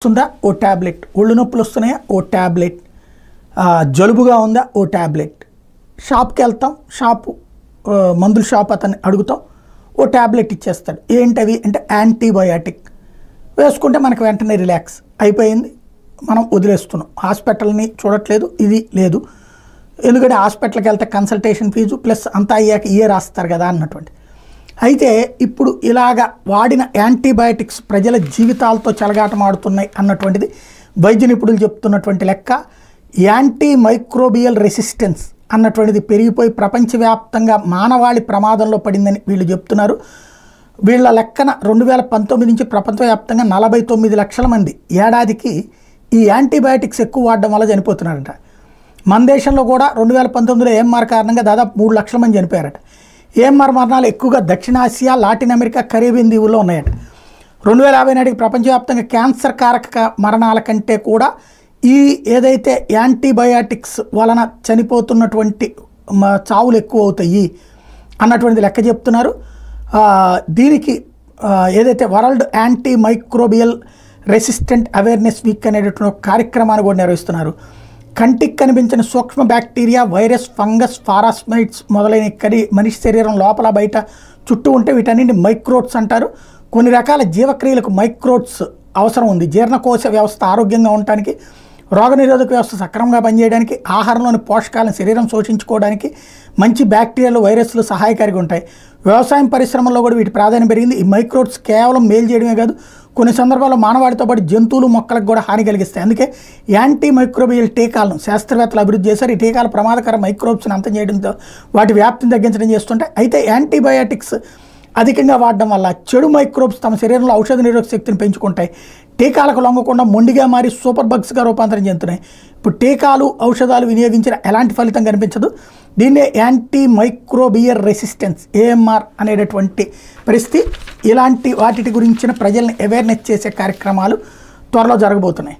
ఉందా ఓ ట్యాబ్లెట్, ఒళ్ళు నొప్పులు వస్తున్నాయా ఓ ట్యాబ్లెట్, జలుబుగా ఉందా ఓ ట్యాబ్లెట్. షాప్కి వెళ్తాం, మందుల షాప్ అతన్ని అడుగుతాం, ఓ ట్యాబ్లెట్ ఇచ్చేస్తాడు. ఏంటవి అంటే యాంటీబయాటిక్. వేసుకుంటే మనకు వెంటనే రిలాక్స్ అయిపోయింది, మనం వదిలేస్తున్నాం. హాస్పిటల్ని చూడట్లేదు, ఇది లేదు. ఎందుకంటే హాస్పిటల్కి వెళ్తే కన్సల్టేషన్ ఫీజు ప్లస్ అంతా అయ్యాక ఇయే రాస్తారు కదా అన్నటువంటి. అయితే ఇప్పుడు ఇలాగ వాడిన యాంటీబయాటిక్స్ ప్రజల జీవితాలతో చెలగాటమాడుతున్నాయి అన్నటువంటిది వైద్య నిపుణులు చెప్తున్నటువంటి లెక్క. యాంటీ మైక్రోబియల్ రెసిస్టెన్స్ అన్నటువంటిది పెరిగిపోయి ప్రపంచవ్యాప్తంగా మానవాళి ప్రమాదంలో పడిందని వీళ్ళు చెప్తున్నారు. వీళ్ళ లెక్కన 2019 నుంచి ప్రపంచవ్యాప్తంగా 49 లక్షల మంది ఏడాదికి ఈ యాంటీబయాటిక్స్ ఎక్కువ వాడడం వల్ల చనిపోతున్నారట. మన దేశంలో కూడా 2019లో ఏఎంఆర్ కారణంగా దాదాపు 3 లక్షల మంది చనిపోయారట. ఏఎంఆర్ మరణాలు ఎక్కువగా దక్షిణాసియా, లాటిన్ అమెరికా, కరేబియన్ దీవుల్లో ఉన్నాయట. 2050 నాటికి ప్రపంచవ్యాప్తంగా క్యాన్సర్ కారక మరణాల కంటే కూడా ఈ ఏదైతే యాంటీబయాటిక్స్ వలన చనిపోతున్నటువంటి చావులు ఎక్కువ అవుతాయి అన్నటువంటిది లెక్క చెప్తున్నారు. దీనికి ఏదైతే world anti microbial resistant awareness week అనేటటువంటి కార్యక్రమాన్ని కూడా నిర్వహిస్తున్నారు. కంటికి కనిపించిన సూక్ష్మ బ్యాక్టీరియా, వైరస్, ఫంగస్, పారాసైట్స్ మొదలైన మనిషి శరీరం లోపల బయట చుట్టూ ఉంటే వీటన్నింటి మైక్రోబ్స్ అంటారు. కొన్ని రకాల జీవక్రియలకు మైక్రోబ్స్ అవసరం ఉంది. జీర్ణకోశ వ్యవస్థ ఆరోగ్యంగా ఉండటానికి, రోగనిరోధక వ్యవస్థ సక్రమంగా పనిచేయడానికి, ఆహారంలోని పోషకాలను శరీరం శోషించుకోవడానికి మంచి బ్యాక్టీరియాలు, వైరస్లు సహాయకారిగా ఉంటాయి. వ్యవసాయం పరిశ్రమల్లో కూడా వీటి ప్రాధాన్యం పెరిగింది. ఈ మైక్రోబ్స్ కేవలం మేలు చేయడమే కాదు, కొన్ని సందర్భాల్లో మానవాడితో పాటు జంతువులు, మొక్కలకు కూడా హాని కలిగిస్తాయి. అందుకే యాంటీ మైక్రోబియల్ టీకాలను శాస్త్రవేత్తలు అభివృద్ధి చేశారు. ఈ టీకాలు ప్రమాదకర మైక్రోబ్స్ని అంతం చేయడంతో వాటి వ్యాప్తిని తగ్గించడం చేస్తుంటాయి. అయితే యాంటీబయాటిక్స్ అధికంగా వాడడం వల్ల చెడు మైక్రోబ్స్ తమ శరీరంలో ఔషధ నిరోధక శక్తిని పెంచుకుంటాయి. టీకాలకు లొంగకుండా మొండిగా మారి సూపర్ బగ్స్గా రూపాంతరం చెందుతున్నాయి. ఇప్పుడు టీకాలు, ఔషధాలు వినియోగించిన ఎలాంటి ఫలితం కనిపించదు. దీన్నే యాంటీ మైక్రోబియల్ రెసిస్టెన్స్ ఏఎంఆర్ అనేటటువంటి పరిస్థితి. ఇలాంటి వాటి గురించిన ప్రజల్ని అవేర్నెస్ చేసే కార్యక్రమాలు త్వరలో జరగబోతున్నాయి.